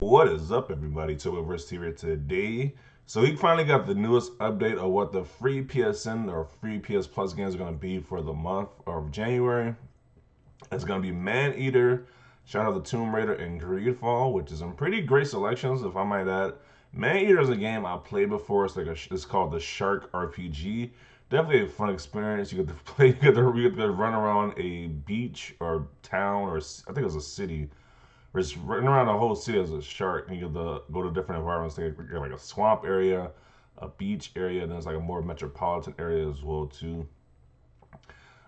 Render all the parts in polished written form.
What is up, everybody? Verse here today. So we finally got the newest update of what the free PSN or free PS Plus games are going to be for the month of January. It's going to be Man Eater, Shout Out to Tomb Raider, and Greedfall, which is some pretty great selections, if I might add. Man Eater is a game I played before. It's called the Shark RPG. Definitely a fun experience. You get to play, you get to run around a beach or town, or I think it was a city, where it's running around the whole city as a shark. And you get to go to different environments. You get like a swamp area, a beach area, and there's like a more metropolitan area as well too.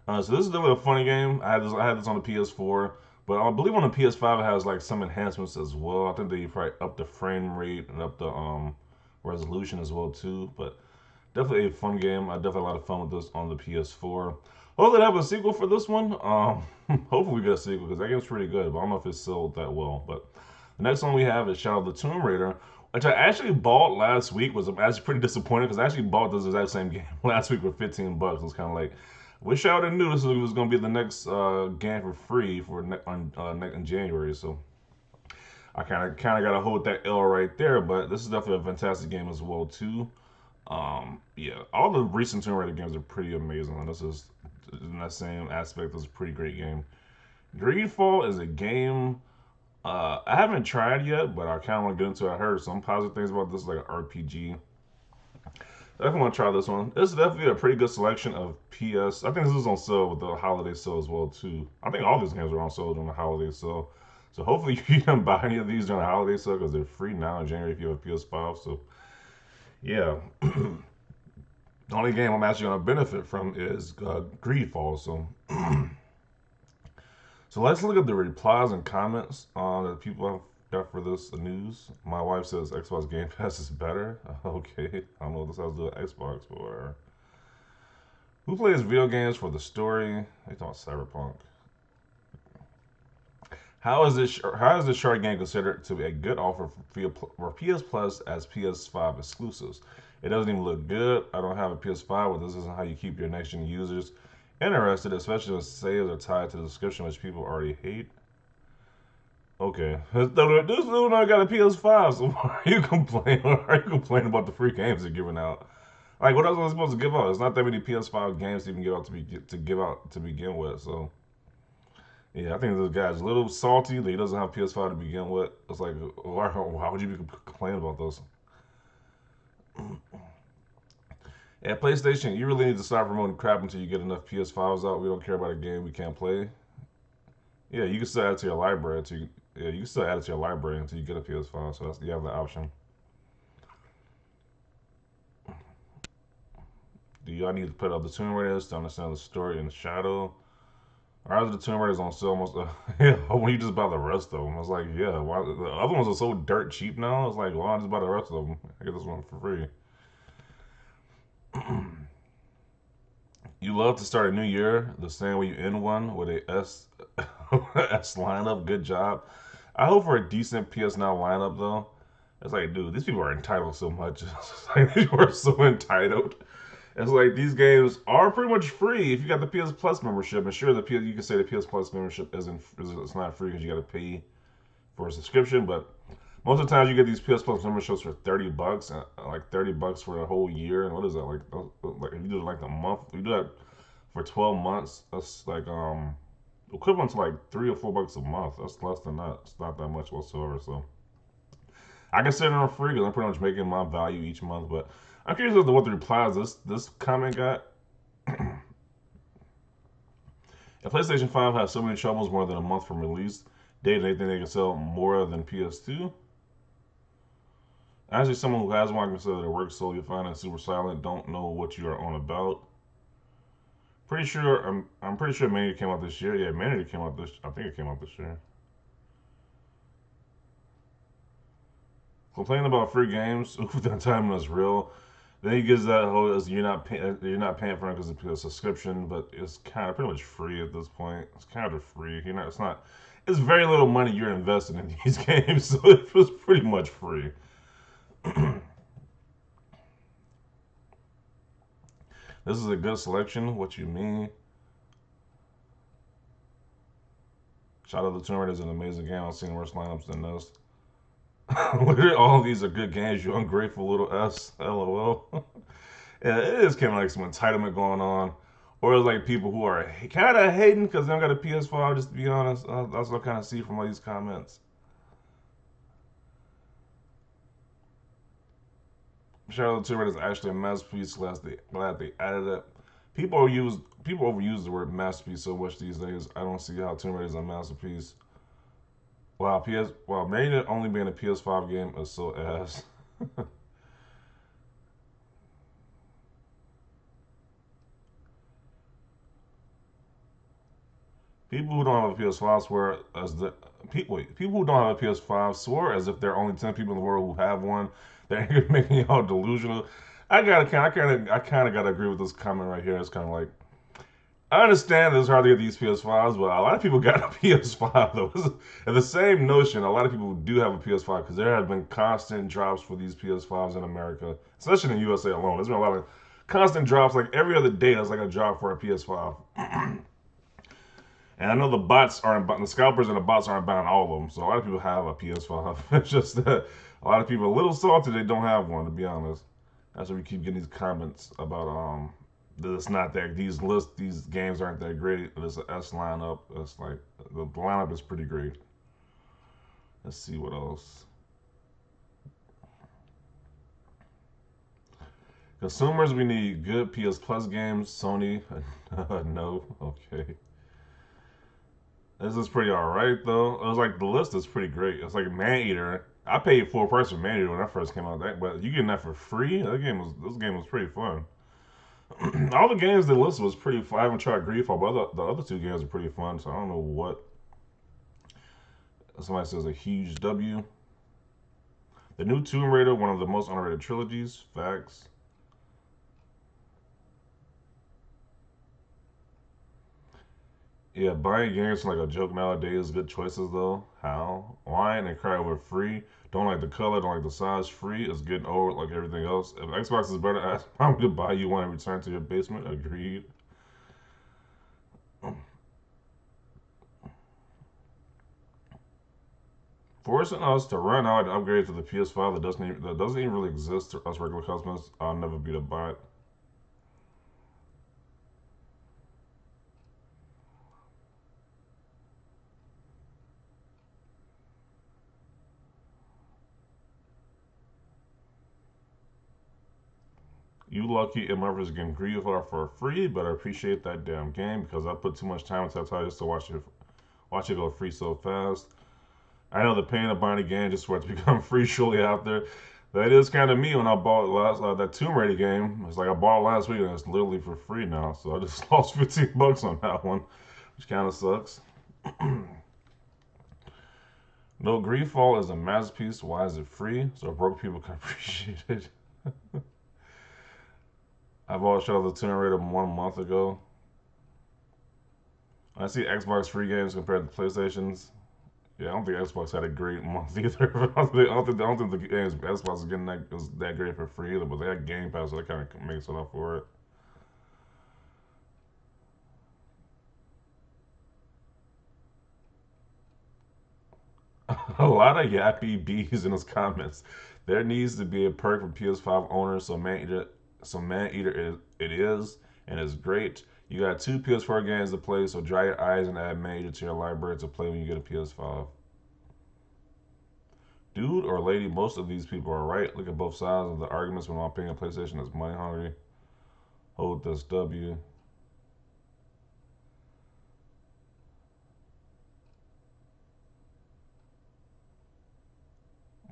So this is definitely a funny game. I had this on the PS4, but I believe on the PS5 it has like some enhancements as well. I think they probably up the frame rate and up the resolution as well too. But definitely a fun game. I definitely had a lot of fun with this on the PS4. Hopefully they have a sequel for this one. Hopefully we get a sequel because that game's pretty good, but I don't know if it's sold that well. But the next one we have is Shadow of the Tomb Raider, which I actually bought last week. Was actually pretty disappointed because I actually bought this exact same game last week for 15 bucks. It was kind of like, wish I would have knew this was going to be the next game for free for in January. So I kind of got to hold that L right there. But this is definitely a fantastic game as well too. Yeah, all the recent Tomb Raider games are pretty amazing, and this is in that same aspect. This is a pretty great game. Greedfall is a game I haven't tried yet, but I kind of want to get into it. I heard some positive things about this, like an RPG. I definitely want to try this one. This is definitely a pretty good selection of PS. I think this is on sale with the holiday sale as well too. I think all these games are on sale during the holiday sale. So hopefully you can buy any of these during the holiday sale because they're free now in January if you have a PS5. So yeah. The only game I'm actually going to benefit from is Greedfall. So let's look at the replies and comments that people have got for this news. My wife says Xbox Game Pass is better. Okay, I don't know what this has to do with Xbox, but whatever. Who plays video games for the story? They talking Cyberpunk. How is this short game considered to be a good offer for PS Plus as PS5 exclusives? It doesn't even look good. I don't have a PS5, but this isn't how you keep your next gen users interested, especially when sales are tied to the subscription, which people already hate. Okay, this dude not got a PS5, so why are you complaining? Why are you complaining about the free games they're giving out? Like, what else was I supposed to give out? It's not that many PS5 games to even give out to give out to begin with. So yeah, I think this guy's a little salty that he doesn't have PS5 to begin with. It's like, why would you be complaining about those? At PlayStation, you really need to stop promoting crap until you get enough PS5s out. We don't care about a game we can't play. Yeah, you can still add it to your library until you can still add it to your library until you get a PS5. So you have the option. Do y'all need to put up the Tomb Raiders to understand the story in the shadow? Rise of the Tomb Raiders on sale almost. Yeah, when you just buy the rest of them, I was like, yeah. Why the other ones are so dirt cheap now? It's like, why not just buy the rest of them? I get this one for free. You love to start a new year the same way you end one with a S lineup. Good job. I hope for a decent PS Now lineup though. It's like, dude, these people are entitled so much. It's like these people are so entitled. It's like these games are pretty much free if you got the PS Plus membership. And sure, you can say the PS Plus membership it's not free because you got to pay for a subscription. But most of the times you get these PS Plus memberships for 30 bucks, like 30 bucks for the whole year. And what is that like? If you do it like a month, you do that for 12 months. That's like equivalent to like $3 or $4 a month. That's less than that. It's not that much whatsoever. So I consider them free because I'm pretty much making my value each month. But I'm curious as to what the replies this comment got. If PlayStation 5 has so many troubles more than a month from release date, they think they can sell more than PS2. Actually, someone who has one, I consider their work solely fine and super silent. Don't know what you are on about. Pretty sure I'm pretty sure Mania came out this year. Yeah, Mania came out this. I think it came out this year. Complaining about free games. Ooh, that time was real. Then he gives that whole you're not paying for it because it's a subscription, but it's kind of pretty much free at this point. It's kind of free. You're not. It's not. It's very little money you're investing in these games, so it was pretty much free. This is a good selection. What you mean? Shadow of the Tomb Raider is an amazing game. I've seen worse lineups than this. Literally, all of these are good games. You ungrateful little s. LOL. Yeah, it is kind of like some entitlement going on, or it's like people who are kind of hating because they don't got a PS5. Just to be honest, that's what I kind of see from all these comments. Charlotte Turret is actually a masterpiece. Glad they added it. People overuse the word masterpiece so much these days. I don't see how Tomb Raider is a masterpiece. Maybe it only being a PS5 game is so ass. People who don't have a PS5 swear as the people who don't have a PS5 swear as if there are only 10 people in the world who have one. They're making y'all delusional. I kind of gotta agree with this comment right here. It's kind of like I understand it's hard to get these PS5s, but a lot of people got a PS5 though. And the same notion, a lot of people do have a PS5 because there have been constant drops for these PS5s in America, especially in the USA alone. There's been a lot of constant drops. Like every other day, there's like a drop for a PS5. And I know the scalpers and the bots aren't buying all of them. So a lot of people have a PS5. It's just that a lot of people are a little salty they don't have one. To be honest, that's why we keep getting these comments about that it's not that these games aren't that great. There's an S lineup. It's like the lineup is pretty great. Let's see what else. Consumers, we need good PS Plus games. Sony, no. Okay. This is pretty alright though. It was like the list is pretty great. It's like Maneater. I paid full price for Maneater when that first came out. But you getting that for free? This game was pretty fun. All the games they listed was pretty fun. I haven't tried Greedfall, but the other two games are pretty fun. So I don't know what. Somebody says a huge W. The new Tomb Raider, one of the most underrated trilogies. Facts. Yeah, buying games is like a joke nowadays. Good choices though. How? Wine and cry over free. Don't like the color, don't like the size. Free is getting old like everything else. If Xbox is better, ask I'm to buy you one and return to your basement. Agreed. Forcing us to run out and upgrade to the PS5 that doesn't even really exist to us regular customers. I'll never be the bot. You lucky MFers getting Greedfall for free, but I appreciate that damn game because I put too much time into that just to watch it go free so fast. I know the pain of buying a game just for it to become free shortly after. That is kind of me when I bought that Tomb Raider game. It's like I bought it last week and it's literally for free now. So I just lost 15 bucks on that one, which kind of sucks. No, Greedfall is a masterpiece. Why is it free? So broke people can appreciate it. I bought Shadow of the Tomb Raider 1 month ago. I see Xbox free games compared to PlayStation's. Yeah, I don't think Xbox had a great month either. I don't think the games Xbox is getting that great for free either, but they had Game Pass, so that kind of makes it up for it. A lot of yappy bees in his comments. There needs to be a perk for PS5 owners, Man Eater it is and it's great. You got two PS4 games to play, so dry your eyes and add Man Eater to your library to play when you get a PS5. Dude or lady, most of these people are right. Look at both sides of the arguments when I'm paying PlayStation is money hungry. Hold this W.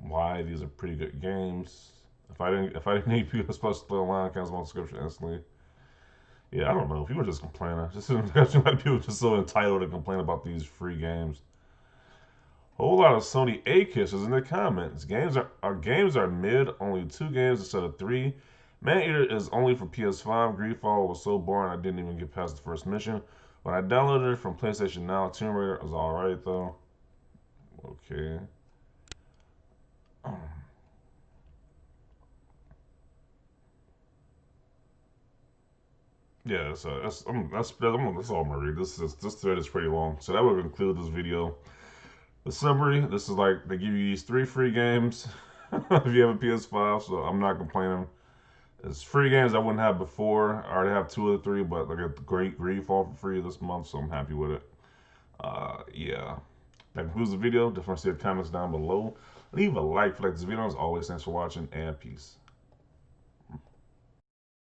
Why? These are pretty good games. If I didn't need PS Plus to play online, cancel my subscription instantly. Yeah, I don't know. People are just complaining. Just got too many people just so entitled to complain about these free games. Whole lot of Sony A kisses in the comments. Games are mid, only 2 games instead of 3. Maneater is only for PS5. Greedfall was so boring I didn't even get past the first mission. When I downloaded it from PlayStation Now, Tomb Raider was alright though. Okay. Yeah, so that's all I'm gonna read. This thread is pretty long, so that will conclude this video. The summary, this is like they give you these 3 free games if you have a PS5, so I'm not complaining. It's free games I wouldn't have before. I already have 2 of the 3, but I got the Great Greedfall for free this month, so I'm happy with it. Yeah. That concludes the video. Just want to see the comments down below. Leave a like if you like this video. As always, thanks for watching, and peace.